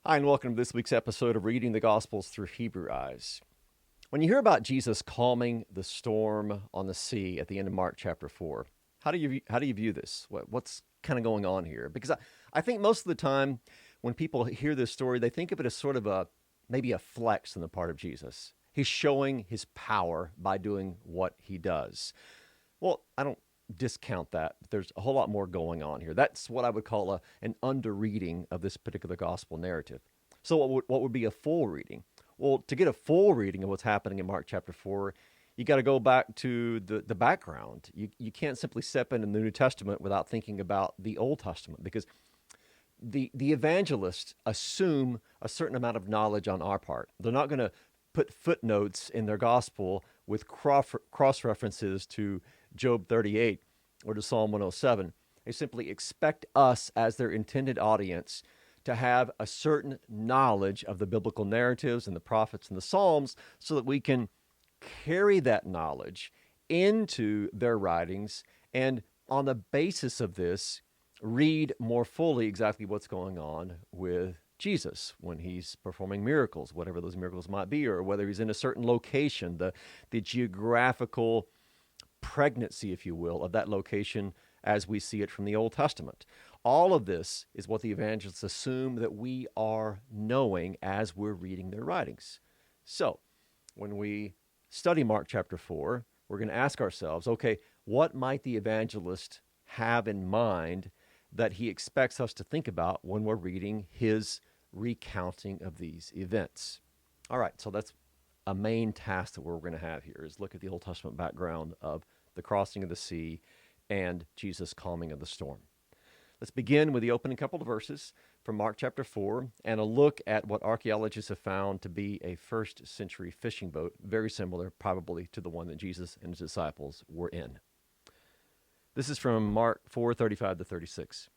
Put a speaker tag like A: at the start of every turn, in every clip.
A: Hi, and welcome to this week's episode of Reading the Gospels Through Hebrew Eyes. When you hear about Jesus calming the storm on the sea at the end of Mark chapter 4, how do you view this? What's kind of going on here? Because I think most of the time when people hear this story, they think of it as sort of maybe a flex on the part of Jesus. He's showing his power by doing what he does. Well, I don't discount that. There's a whole lot more going on here. That's what I would call an underreading of this particular gospel narrative. So what would be a full reading? Well, to get a full reading of what's happening in Mark chapter 4, you got to go back to the background. You can't simply step into the New Testament without thinking about the Old Testament, because the evangelists assume a certain amount of knowledge on our part. They're not going to put footnotes in their gospel with cross references to Job 38 or to Psalm 107. They simply expect us as their intended audience to have a certain knowledge of the biblical narratives and the prophets and the Psalms so that we can carry that knowledge into their writings and on the basis of this read more fully exactly what's going on with Jesus when he's performing miracles, whatever those miracles might be, or whether he's in a certain location, the geographical pregnancy, if you will, of that location as we see it from the Old Testament. All of this is what the evangelists assume that we are knowing as we're reading their writings. So, when we study Mark chapter 4, we're going to ask ourselves, okay, what might the evangelist have in mind that he expects us to think about when we're reading his recounting of these events? All right, so that's a main task that we're going to have here, is look at the Old Testament background of the crossing of the sea and Jesus' calming of the storm. Let's begin with the opening couple of verses from Mark chapter 4 and a look at what archaeologists have found to be a first century fishing boat, very similar probably to the one that Jesus and his disciples were in. This is from Mark 4:35 to 36.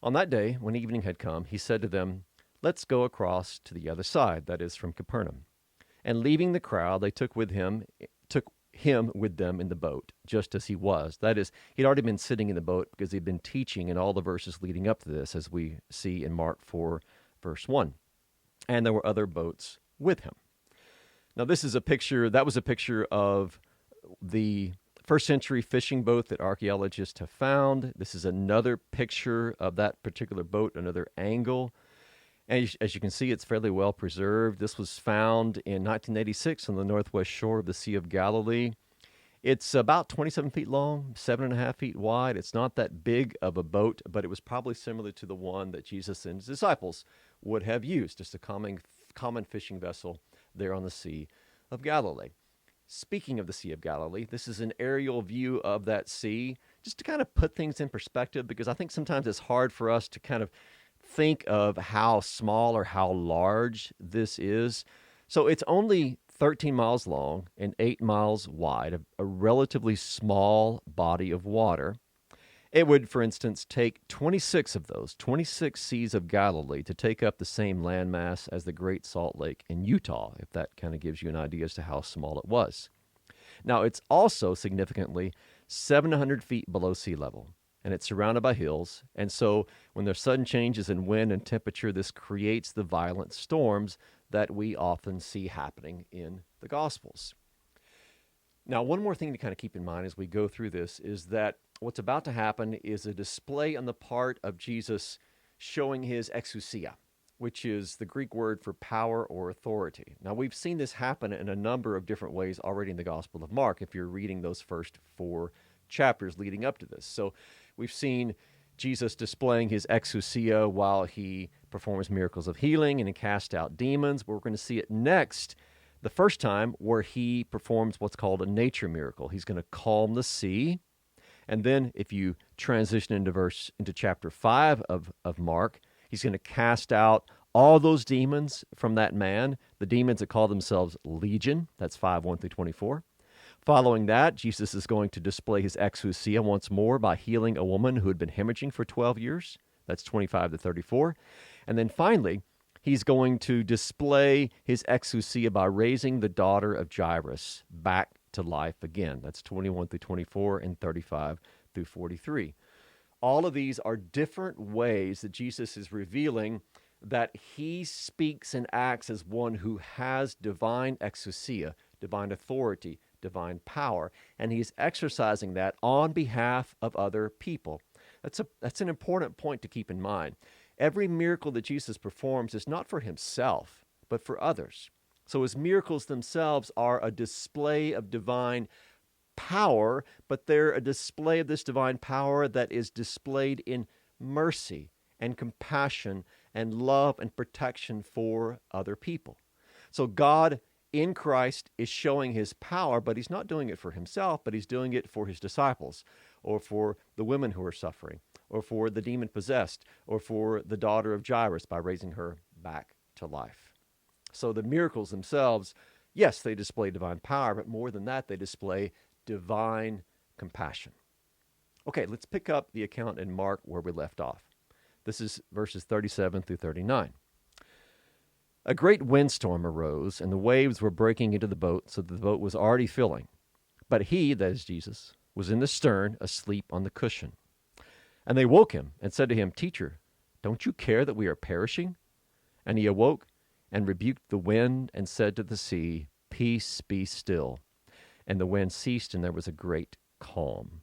A: On that day, when evening had come, he said to them, "Let's go across to the other side," that is, from Capernaum. And leaving the crowd, they took him with them in the boat, just as he was. That is, he'd already been sitting in the boat because he'd been teaching in all the verses leading up to this, as we see in Mark 4, verse 1. And there were other boats with him. Now, that was a picture of the first century fishing boat that archaeologists have found. This is another picture of that particular boat, another angle. And as you can see, it's fairly well preserved. This was found in 1986 on the northwest shore of the Sea of Galilee. It's about 27 feet long, 7.5 feet wide. It's not that big of a boat, but it was probably similar to the one that Jesus and his disciples would have used, just a common fishing vessel there on the Sea of Galilee. Speaking of the Sea of Galilee, this is an aerial view of that sea, just to kind of put things in perspective, because I think sometimes it's hard for us to kind of think of how small or how large this is. So it's only 13 miles long and 8 miles wide, a relatively small body of water. It would, for instance, take 26 of those, 26 Seas of Galilee, to take up the same landmass as the Great Salt Lake in Utah, if that kind of gives you an idea as to how small it was. Now, it's also significantly 700 feet below sea level, and it's surrounded by hills. And so when there's sudden changes in wind and temperature, this creates the violent storms that we often see happening in the Gospels. Now, one more thing to kind of keep in mind as we go through this is that what's about to happen is a display on the part of Jesus showing his exousia, which is the Greek word for power or authority. Now, we've seen this happen in a number of different ways already in the Gospel of Mark, if you're reading those first 4 chapters leading up to this. So we've seen Jesus displaying his exousia while he performs miracles of healing and he casts out demons. But we're going to see it next, the first time, where he performs what's called a nature miracle. He's going to calm the sea. And then if you transition into chapter 5 of Mark, he's going to cast out all those demons from that man, the demons that call themselves Legion. That's 5:1 through 24. Following that, Jesus is going to display his exousia once more by healing a woman who had been hemorrhaging for 12 years. That's 25 to 34. And then finally, he's going to display his exousia by raising the daughter of Jairus back to life again. That's 21 through 24 and 35 through 43. All of these are different ways that Jesus is revealing that he speaks and acts as one who has divine exousia, divine authority, divine power, and he's exercising that on behalf of other people. That's an important point to keep in mind. Every miracle that Jesus performs is not for himself, but for others. So his miracles themselves are a display of divine power, but they're a display of this divine power that is displayed in mercy and compassion and love and protection for other people. So God in Christ is showing his power, but he's not doing it for himself, but he's doing it for his disciples, or for the women who are suffering, or for the demon possessed, or for the daughter of Jairus by raising her back to life. So the miracles themselves, yes, they display divine power, but more than that, they display divine compassion. Okay, let's pick up the account in Mark where we left off. This is verses 37 through 39. A great windstorm arose, and the waves were breaking into the boat, so that the boat was already filling. But he, that is Jesus, was in the stern, asleep on the cushion. And they woke him and said to him, Teacher, don't you care that we are perishing? And he awoke and rebuked the wind and said to the sea, Peace, be still. And the wind ceased, and there was a great calm.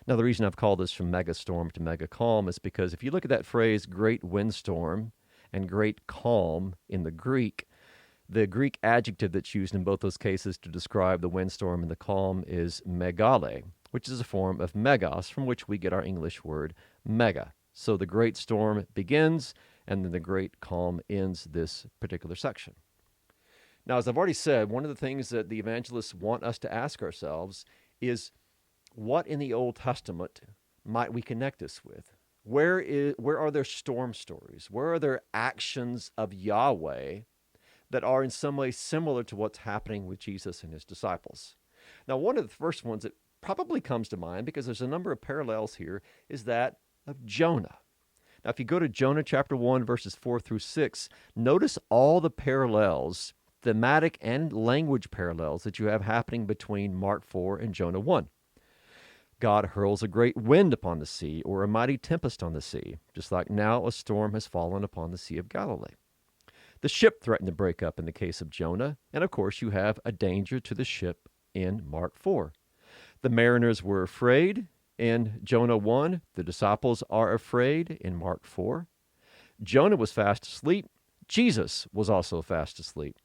A: Now, the reason I've called this from mega storm to mega calm is because if you look at that phrase, great windstorm and great calm in the Greek adjective that's used in both those cases to describe the windstorm and the calm is megale, which is a form of megas, from which we get our English word mega. So the great storm begins, and then the great calm ends this particular section. Now, as I've already said, one of the things that the evangelists want us to ask ourselves is, what in the Old Testament might we connect this with? Where are there storm stories? Where are there actions of Yahweh that are in some way similar to what's happening with Jesus and his disciples? Now, one of the first ones that probably comes to mind, because there's a number of parallels here, is that of Jonah. Now, if you go to Jonah chapter 1, verses 4 through 6, notice all the parallels, thematic and language parallels, that you have happening between Mark 4 and Jonah 1. God hurls a great wind upon the sea, or a mighty tempest on the sea, just like now a storm has fallen upon the Sea of Galilee. The ship threatened to break up in the case of Jonah, and of course you have a danger to the ship in Mark 4. The mariners were afraid in Jonah 1. The disciples are afraid in Mark 4. Jonah was fast asleep. Jesus was also fast asleep.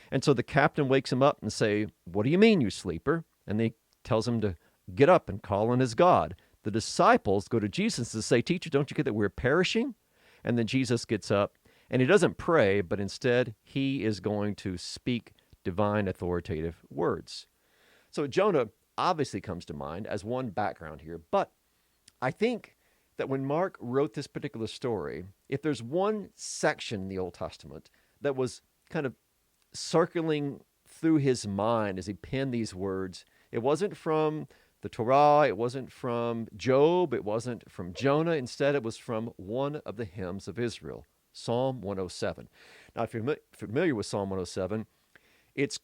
A: And so the captain wakes him up and say, What do you mean, you sleeper? And he tells him to get up and call on his God. The disciples go to Jesus and say, Teacher, don't you get that we're perishing? And then Jesus gets up, and he doesn't pray, but instead he is going to speak divine authoritative words. So Jonah obviously comes to mind as one background here, but I think that when Mark wrote this particular story, if there's one section in the Old Testament that was kind of circling through his mind as he penned these words, it wasn't from the Torah, it wasn't from Job, it wasn't from Jonah. Instead, it was from one of the hymns of Israel, Psalm 107. Now, if you're familiar with Psalm 107, it's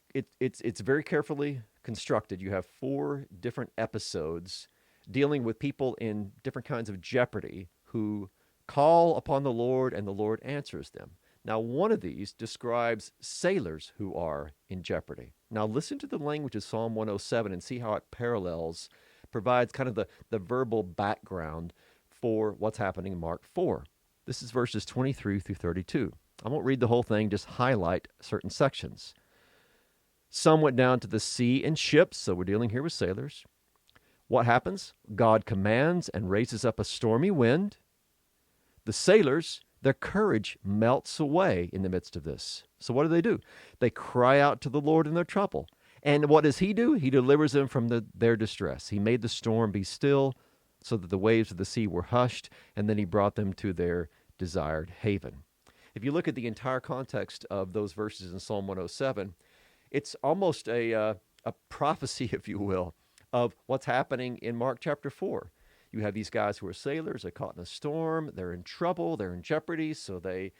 A: very carefully constructed. You have 4 different episodes dealing with people in different kinds of jeopardy who call upon the Lord, and the Lord answers them. Now, one of these describes sailors who are in jeopardy. Now, listen to the language of Psalm 107 and see how it provides kind of the verbal background for what's happening in Mark 4. This is verses 23 through 32. I won't read the whole thing, just highlight certain sections. Some went down to the sea in ships, so we're dealing here with sailors. What happens? God commands and raises up a stormy wind. The sailors, their courage melts away in the midst of this. So what do? They cry out to the Lord in their trouble. And what does he do? He delivers them from their distress. He made the storm be still so that the waves of the sea were hushed, and then he brought them to their desired haven. If you look at the entire context of those verses in Psalm 107, it's almost a prophecy, if you will, of what's happening in Mark chapter 4. You have these guys who are sailors, they're caught in a storm, they're in trouble, they're in jeopardy, so they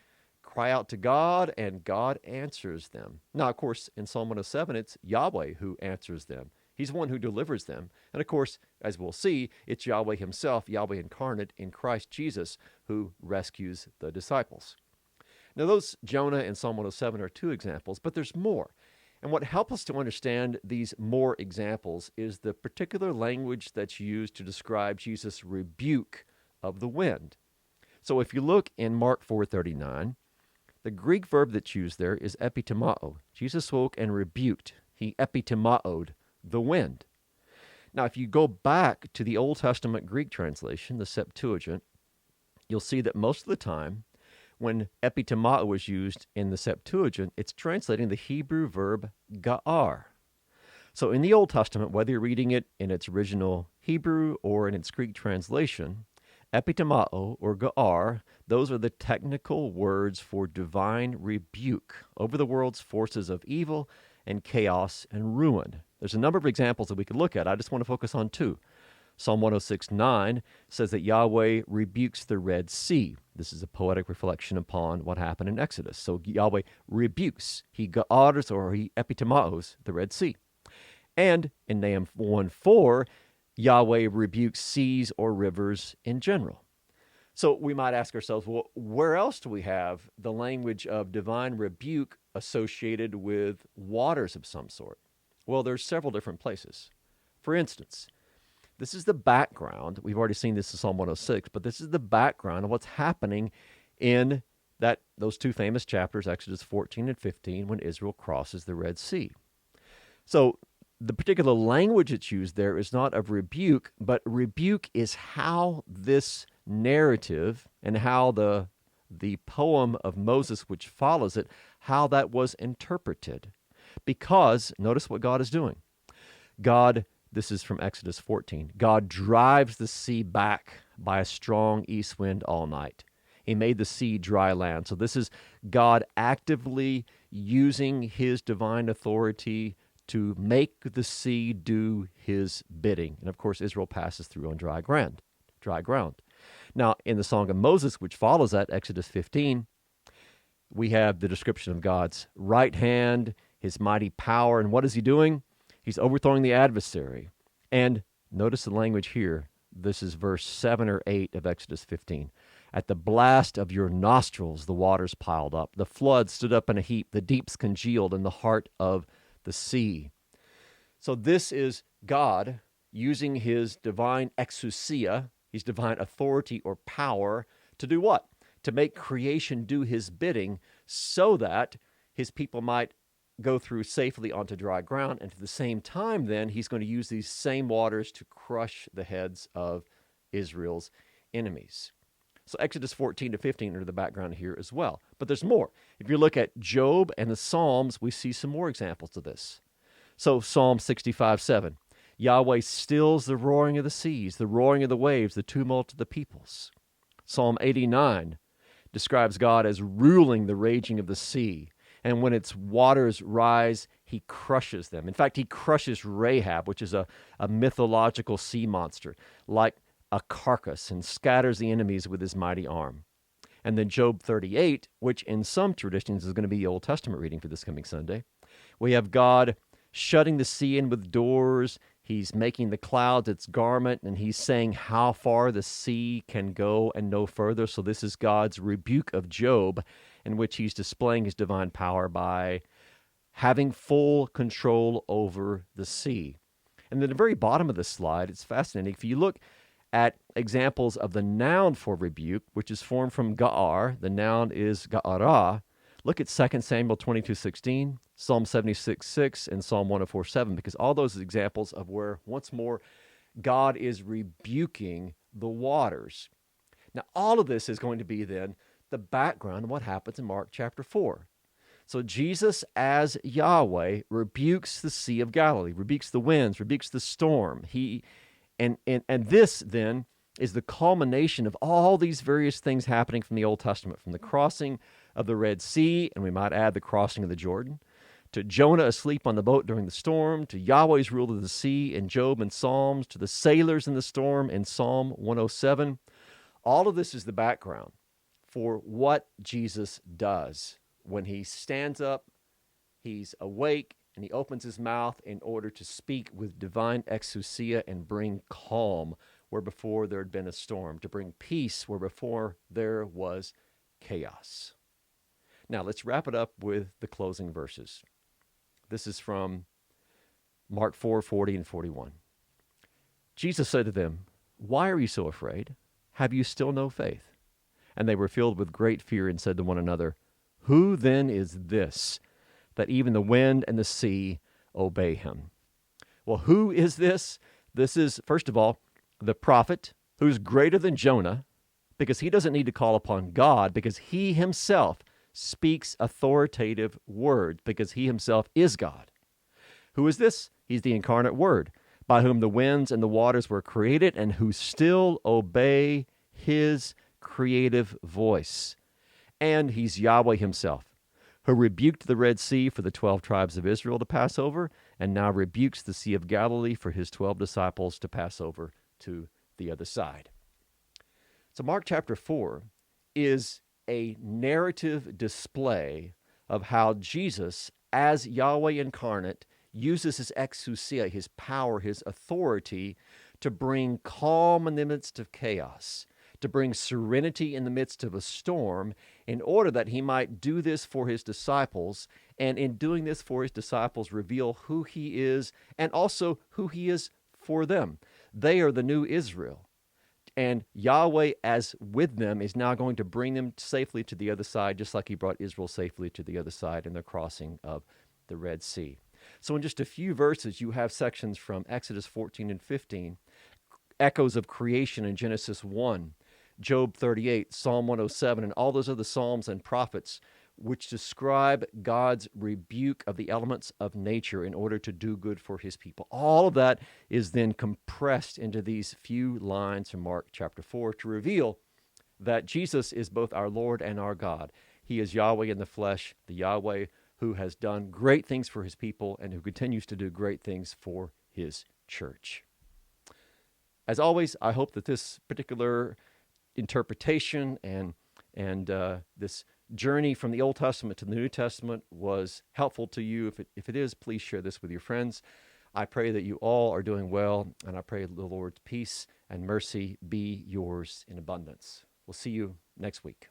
A: cry out to God, and God answers them. Now, of course, in Psalm 107, it's Yahweh who answers them. He's the one who delivers them. And of course, as we'll see, it's Yahweh himself, Yahweh incarnate in Christ Jesus, who rescues the disciples. Now, those Jonah and Psalm 107 are two examples, but there's more. And what helps us to understand these more examples is the particular language that's used to describe Jesus' rebuke of the wind. So if you look in Mark 4:39, the Greek verb that's used there is epitimao. Jesus spoke and rebuked. He epitimaoed the wind. Now, if you go back to the Old Testament Greek translation, the Septuagint, you'll see that most of the time when epitimao is used in the Septuagint, it's translating the Hebrew verb ga'ar. So in the Old Testament, whether you're reading it in its original Hebrew or in its Greek translation, epitimao or ga'ar, those are the technical words for divine rebuke over the world's forces of evil and chaos and ruin. There's a number of examples that we could look at. I just want to focus on two. Psalm 106:9 says that Yahweh rebukes the Red Sea. This is a poetic reflection upon what happened in Exodus. So Yahweh rebukes, he ga'ars or he epitimaos the Red Sea. And in Nahum 1:4, Yahweh rebukes seas or rivers in general. So we might ask ourselves, well, where else do we have the language of divine rebuke associated with waters of some sort? Well, there's several different places. For instance, this is the background. We've already seen this in Psalm 106, but this is the background of what's happening in those two famous chapters, Exodus 14 and 15, when Israel crosses the Red Sea. So the particular language that's used there is not of rebuke, but rebuke is how this narrative and how the poem of Moses, which follows it, how that was interpreted. Because, notice what God is doing. This is from Exodus 14. God drives the sea back by a strong east wind all night. He made the sea dry land. So this is God actively using his divine authority to make the sea do his bidding. And of course, Israel passes through on dry ground. Now, in the Song of Moses, which follows that, Exodus 15, we have the description of God's right hand, his mighty power. And what is he doing? He's overthrowing the adversary. And notice the language here. This is verse 7 or 8 of Exodus 15. At the blast of your nostrils, the waters piled up. The floods stood up in a heap. The deeps congealed in the heart of the sea. So this is God using his divine exousia, his divine authority or power, to do what? To make creation do his bidding so that his people might go through safely onto dry ground. And at the same time, then, he's going to use these same waters to crush the heads of Israel's enemies. So Exodus 14 to 15 are the background here as well. But there's more. If you look at Job and the Psalms, we see some more examples of this. So Psalm 65:7, Yahweh stills the roaring of the seas, the roaring of the waves, the tumult of the peoples. Psalm 89 describes God as ruling the raging of the sea. And when its waters rise, he crushes them. In fact, he crushes Rahab, which is a mythological sea monster, like a carcass, and scatters the enemies with his mighty arm. And then Job 38, which in some traditions is going to be the Old Testament reading for this coming Sunday, we have God shutting the sea in with doors. He's making the clouds its garment, and he's saying how far the sea can go and no further. So this is God's rebuke of Job, in which he's displaying his divine power by having full control over the sea. And at the very bottom of the slide, it's fascinating. If you look at examples of the noun for rebuke, which is formed from ga'ar, the noun is ga'ara. Look at 2 Samuel 22:16, Psalm 76:6, and Psalm 104:7, because all those are examples of where, once more, God is rebuking the waters. Now, all of this is going to be then the background of what happens in Mark chapter 4. So Jesus, as Yahweh, rebukes the Sea of Galilee, rebukes the winds, rebukes the storm. And this, then, is the culmination of all these various things happening from the Old Testament, from the crossing of the Red Sea, and we might add the crossing of the Jordan, to Jonah asleep on the boat during the storm, to Yahweh's rule of the sea in Job and Psalms, to the sailors in the storm in Psalm 107. All of this is the background for what Jesus does. When he stands up, he's awake, and he opens his mouth in order to speak with divine exousia and bring calm where before there had been a storm, to bring peace where before there was chaos. Now, let's wrap it up with the closing verses. This is from Mark 4:40 and 41. Jesus said to them, "Why are you so afraid? Have you still no faith?" And they were filled with great fear and said to one another, "Who then is this, that even the wind and the sea obey him?" Well, who is this? This is, first of all, the prophet who's greater than Jonah, because he doesn't need to call upon God, because he himself speaks authoritative words, because he himself is God. Who is this? He's the incarnate Word, by whom the winds and the waters were created, and who still obey his creative voice. And he's Yahweh himself, who rebuked the Red Sea for the 12 tribes of Israel to pass over, and now rebukes the Sea of Galilee for his 12 disciples to pass over to the other side. So Mark chapter 4 is a narrative display of how Jesus, as Yahweh incarnate, uses his exousia, his power, his authority, to bring calm in the midst of chaos, to bring serenity in the midst of a storm, in order that he might do this for his disciples, and in doing this for his disciples, reveal who he is and also who he is for them. They are the new Israel. And Yahweh, as with them, is now going to bring them safely to the other side, just like he brought Israel safely to the other side in the crossing of the Red Sea. So in just a few verses, you have sections from Exodus 14 and 15, echoes of creation in Genesis 1, Job 38, Psalm 107, and all those other psalms and prophets which describe God's rebuke of the elements of nature in order to do good for his people. All of that is then compressed into these few lines from Mark chapter 4 to reveal that Jesus is both our Lord and our God. He is Yahweh in the flesh, the Yahweh who has done great things for his people and who continues to do great things for his church. As always, I hope that this particular interpretation and this journey from the Old Testament to the New Testament was helpful to you. If it is, please share this with your friends. I pray that you all are doing well, and I pray the Lord's peace and mercy be yours in abundance. We'll see you next week.